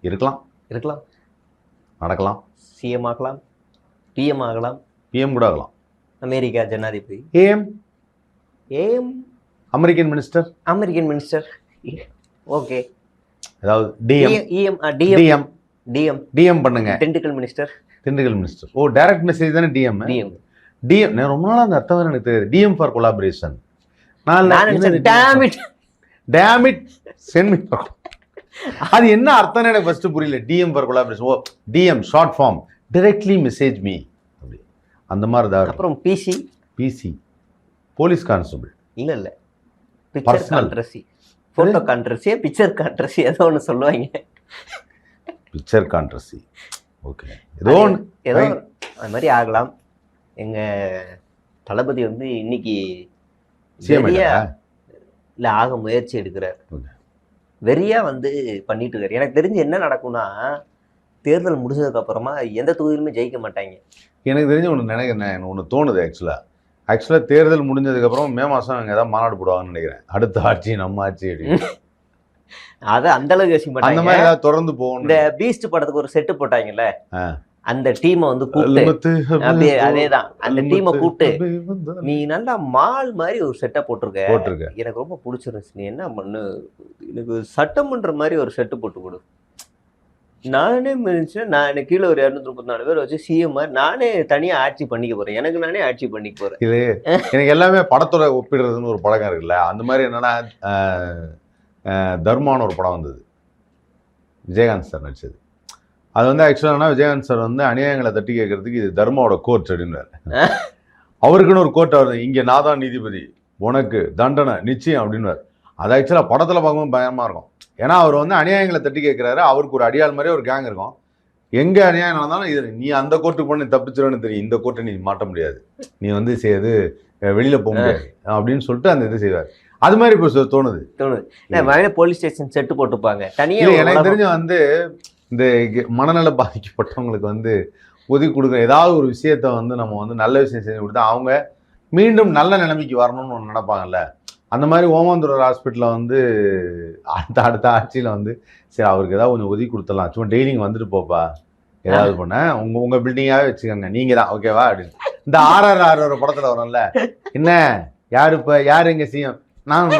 இருக்கலாம், இருக்கலாம். நடக்கலாம். சிஎம் ஆகலாம், பிஎம் ஆகலாம், பிஎம் கூட ஆகலாம். அமெரிக்கா ஜனாதிபதி, AM AM American minister, American minister. Okay. அதாவது DM EM DM DM DM பண்ணுங்க. Dindigul minister. Dindigul minister. Oh, direct message தானே டிஎம். டிஎம் டிஎம் நான் ரொம்ப நாளா அந்த அர்த்தம் எனக்கு தெரியாது. DM for collaboration. Damn it sent me. அது என்ன அர்த்தம்னு எனக்கு ஃபர்ஸ்ட் புரியல. DM for collaboration. Oh, DM short form, directly message me, அப்படி அந்த மாதிரி தான். அப்புறம் பிசி பிசி போலீஸ் கான்ஸ்டபிள். இல்ல பிக்சர் கான்ட்ரசி, போட்டோ கான்ட்ரசி, பிக்சர் கான்ட்ரசி ஏதோ ஒன்று சொல்லுவாங்க. பிக்சர் கான்ட்ரசி. ஓகே, ஏதோ அது மாதிரி ஆகலாம். எங்க தளபதி வந்து இன்னைக்கு இல்ல ஆக முயற்சி எடுக்கிறார். வெறியா வந்து பண்ணிட்டு இருக்காரு. எனக்கு தெரிஞ்சு என்ன நடக்கும்னா, தேர்தல் முடிஞ்சதுக்கு அப்புறமா எந்த தொகுதியிலுமே ஜெயிக்க மாட்டாங்க. எனக்கு தெரிஞ்சு ஒன்று நினைக்கிறேன், ஒன்று தோணுது. ஆக்சுவலாக தேர்தல் முடிஞ்சதுக்கப்புறம் மே மாதம் அங்கே ஏதாவது மாநாடு போடுவாங்கன்னு நினைக்கிறேன். அடுத்த ஆட்சி நம்ம ஆட்சி அப்படின்னு. அதை அந்த அளவுக்கு யோசிக்க மாட்டாங்க. அந்த மாதிரி ஏதாவது தொடர்ந்து போகணும். இந்த பீஸ்ட் படத்துக்கு ஒரு செட்டு போட்டாங்கல்ல, அந்த டீமை வந்து கூப்பிட்டு, அப்படியே அதேதான் அந்த டீமை கூப்பிட்டு, நீ நல்லா மால் மாதிரி ஒரு செட்டை போட்டிருக்க, எனக்கு ரொம்ப பிடிச்சிருந்துச்சு, நீ என்ன பண்ணு, எனக்கு சட்டமன்ற மாதிரி ஒரு செட்டு போட்டு கொடு, நானே நான் கீழே ஒரு 234 பேர் வச்சு சிஎம் மாதிரி நானே தனியா ஆட்சி பண்ணிக்க போறேன், எனக்கு நானே ஆட்சி பண்ணிக்க போறேன். இது எனக்கு எல்லாமே படத்தோட ஒப்பிடுறதுன்னு ஒரு பழக்கம் இருக்குல்ல. அந்த மாதிரி என்னன்னா, தர்மான்னு ஒரு படம் வந்தது, விஜயகாந்த் சார் நடிச்சது. அது வந்து ஆக்சுவலாக விஜயகாந்த் சார் வந்து அநியாயங்களை தட்டி கேட்கறதுக்கு இது தர்மாவோட கோர்ட் அப்படின்னாரு. அவருக்குன்னு ஒரு கோர்ட் வருது, இங்கே நான் தான் நீதிபதி, உனக்கு தண்டனை நிச்சயம் அப்படின்வார். அது ஆக்சுவலாக படத்தில் பார்க்கும்போது பயமாக இருக்கும். ஏன்னா அவர் வந்து அநியாயங்களை தட்டி கேட்குறாரு. அவருக்கு ஒரு அடியாள் மாதிரி ஒரு கேங் இருக்கும். எங்கே அநியாயம் நடந்தாலும் இது நீ அந்த கோர்ட்டுக்கு பண்ணி தப்பிச்சிருன்னு தெரியும், இந்த கோர்ட்டை நீ மாட்ட முடியாது, நீ வந்து செய்யாது வெளியில் போக முடியாது அப்படின்னு சொல்லிட்டு அந்த இது செய்வார். அது மாதிரி இப்போ தோணுது. போலீஸ் ஸ்டேஷன் செட்டு போட்டுப்பாங்க தனியாக. எனக்கு தெரிஞ்ச வந்து இந்த மனநல பாதிக்கப்பட்டவங்களுக்கு வந்து ஒதுக்கி கொடுக்குற ஏதாவது ஒரு விஷயத்த வந்து நம்ம வந்து நல்ல விஷயம் செஞ்சு கொடுத்தா அவங்க மீண்டும் நல்ல நிலைமைக்கு வரணும்னு ஒன்று நினைப்பாங்கல்ல. அந்த மாதிரி ஓமாந்தூர் ஹாஸ்பிட்டலில் வந்து அடுத்த ஆட்சியில் வந்து சரி அவருக்கு ஏதாவது கொஞ்சம் ஒதுக்கி கொடுத்துடலாம், சும்மா டெய்லிங்க வந்துட்டு போப்பா ஏதாவது பண்ண உங்கள் பில்டிங்காகவே வச்சுக்கோங்க, நீங்கள் தான் ஓகேவா அப்படின்னு. இந்த RRR படத்தில் வரும்ல, என்ன யார் இப்போ யார் எங்கே சிஎம் நான்